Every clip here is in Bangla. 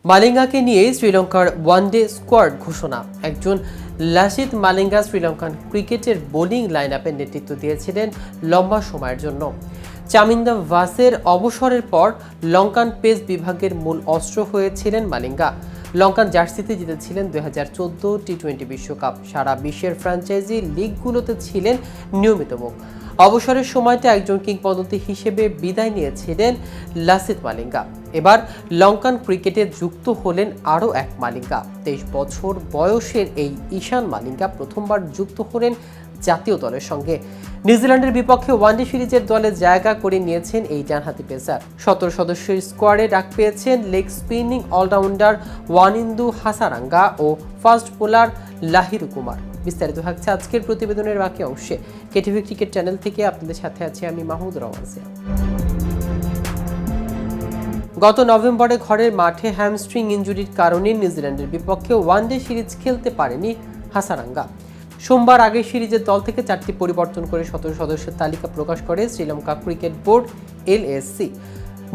মালিঙ্গাকে নিয়ে শ্রীলঙ্কার ওয়ানডে স্কোয়াড ঘোষণা। একজন লাসিথ মালিঙ্গা শ্রীলঙ্কান ক্রিকেটের বোলিং লাইন আপে নেতৃত্ব দিয়েছিলেন লম্বা সময়ের জন্য। চামিন্দা ভাসের অবসরের পর লঙ্কান পেস বিভাগের মূল অস্ত্র হয়েছিলেন মালিঙ্গা। লঙ্কান জার্সিতে জিতেছিলেন 2014 টি-20 বিশ্বকাপ। সারা বিশ্বের ফ্র্যাঞ্চাইজি লিগগুলোতে ছিলেন নিয়মিত মুখ। অবসরের সময়টা একজন কিংবদন্তি হিসেবে বিদায় নিয়েছিলেন লাসিথ মালিঙ্গা। এবার লঙ্কান ক্রিকেটে যুক্ত হলেন আরও এক মালিঙ্গা। 23 বছর বয়সের এই ঈশান মালিঙ্গা প্রথমবার যুক্ত হলেন জাতীয় দলের সঙ্গে। নিউজিল্যান্ডের বিপক্ষে ওয়ানডে সিরিজের দলে জায়গা করে নিয়েছেন এই ডানহাতি পেসার। 17 সদস্যের স্কোয়াডে ডাক পেয়েছেন leg spinning allrounder Wanindu Hasaranga ও ফাস্ট বোলার লাহিরু কুমার। বিস্তারিত থাকছে আজকের প্রতিবেদনের বাকি অংশে। কেটিভি ক্রিকেট চ্যানেল থেকে আপনাদের সাথে আছি আমি মাহমুদ রওয়ানসিয়া। গত নভেম্বরে ঘরের মাঠে হ্যামস্ট্রিং ইনজুরির কারণে নিউজিল্যান্ডের বিপক্ষে ওয়ানডে সিরিজ খেলতে পারেনি হাসারাঙ্গা। সোমবার আগের সিরিজের দল থেকে 4টি পরিবর্তন করে 17 সদস্যের তালিকা প্রকাশ করে শ্রীলঙ্কা ক্রিকেট বোর্ড এলএসসি।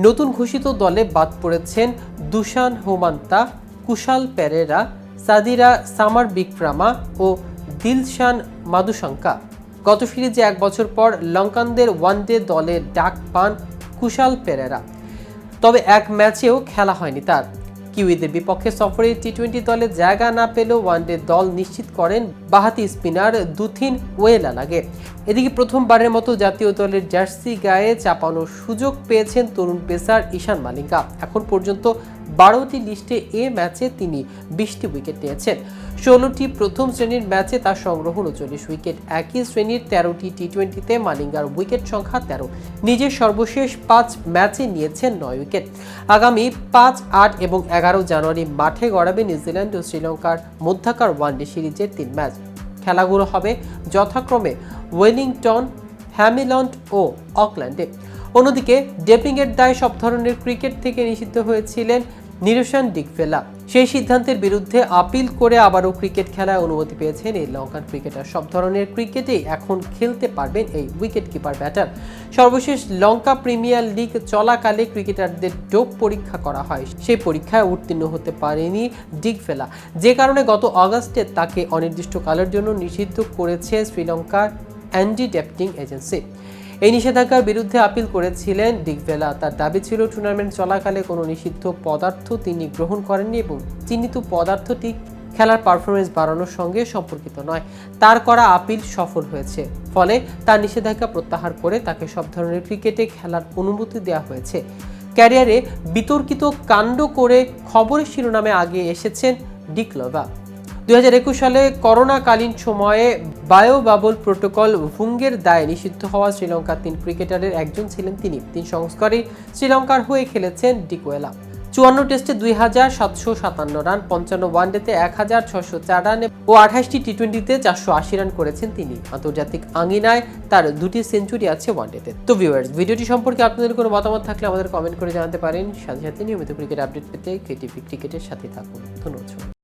নতুন ঘোষিত দলে বাদ পড়েছেন দুশান হোমান্তা, কুশাল পেরেরা, সাদিরা সামার বিক্রামা ও দিলশান মাদুশাঙ্কা। গত সিরিজে 1 বছর পর লঙ্কানদের ওয়ানডে দলে ডাক পান কুশাল পেরেরা, তবে এক ম্যাচেও খেলা হয়নি তার। কিউইদের বিপক্ষে সফরে টি-20 দলে জায়গা না পেলেও ওয়ানডে দল নিশ্চিত করেন বাঁহাতি স্পিনার দুথিন ওয়েলালাগে। এদিকে প্রথমবারের মতো জাতীয় দলের জার্সি গায়ে চাপানোর সুযোগ পেয়েছেন তরুণ পেসার ঈশান মালিঙ্গা। এখন পর্যন্ত 12টি লিস্টে এ ম্যাচে তিনি 20টি উইকেট নিয়েছেন। 16টি প্রথম শ্রেণীর ম্যাচে তার সংগ্রহ 39 উইকেট। একই শ্রেণীর 13টি টি-20তে মালিঙ্গার উইকেট সংখ্যা 13। নিজের সর্বশেষ 5 ম্যাচে নিয়েছেন 9 উইকেট। আগামী 5, 8 এবং 11 জানুয়ারি মাঠে গড়াবে নিউজিল্যান্ড ও শ্রীলঙ্কার মধ্যকার ওয়ানডে সিরিজের 3 ম্যাচ। খেলাগুলো হবে যথাক্রমে ওয়েলিংটন, হ্যামিল্টন ও অকল্যান্ডে। অন্যদিকে ডোপিংয়ের দায়ে সব ধরনের ক্রিকেট থেকে নিষিদ্ধ হয়েছিলেন নিরোশান ডিকভেলা। সেই সিদ্ধান্তের বিরুদ্ধে আপিল করে আবারও ক্রিকেট খেলায় অনুমতি পেয়েছেন এই লঙ্কান ক্রিকেটার। সব ধরনের ক্রিকেটেই এখন খেলতে পারবেন এই উইকেট কিপার ব্যাটার। সর্বশেষ লঙ্কা প্রিমিয়ার লিগ চলাকালে ক্রিকেটারদের ডোপ পরীক্ষা করা হয়। সেই পরীক্ষায় উত্তীর্ণ হতে পারেনি ডিকভেলা, যে কারণে গত আগস্টে তাকে অনির্দিষ্টকালের জন্য নিষিদ্ধ করেছে শ্রীলঙ্কার অ্যান্টি ডোপিং এজেন্সি। এই নিষেধাজ্ঞার বিরুদ্ধে আপিল করেছিলেন ডিকভেলা। তার দাবি ছিল টুর্নামেন্ট চলাকালে কোনো নিষিদ্ধ পদার্থ তিনি গ্রহণ করেননি এবং চিহ্নিত পদার্থটি খেলার পারফরমেন্স বাড়ানোর সঙ্গে সম্পর্কিত নয়। তার করা আপিল সফল হয়েছে, ফলে তার নিষেধাজ্ঞা প্রত্যাহার করে তাকে সব ধরনের ক্রিকেটে খেলার অনুমতি দেওয়া হয়েছে। ক্যারিয়ারে বিতর্কিত কাণ্ড করে খবরের শিরোনামে আগে এসেছেন ডিকলভা। 2021 সালে করোনাকালীন সময়ে বায়োবাবল প্রোটোকল ভঙ্গের দায়ে নিষিদ্ধ হওয়া শ্রীলঙ্কার 3 ক্রিকেটারের একজন ছিলেন তিনি। 3 সংস্করণে শ্রীলঙ্কার হয়ে খেলেছেন ডিকওয়েলা। 54 টেস্টে 2757 রান, 55 ওয়ানডেতে 1604 রান ও 28টি টি-20তে 480 রান করেছেন তিনি। আন্তর্জাতিক আঙ্গিনায় তার 2টি সেঞ্চুরি আছে ওয়ানডেতে। তো ভিউয়ার্স, ভিডিওটি সম্পর্কে আপনাদের কোনো মতামত থাকলে আমাদের কমেন্ট করে জানাতে পারেন। সাথে সাথে নিয়মিত ক্রিকেট আপডেট পেতে কেটিভি ক্রিকেটের সাথে থাকুন। ধন্যবাদ।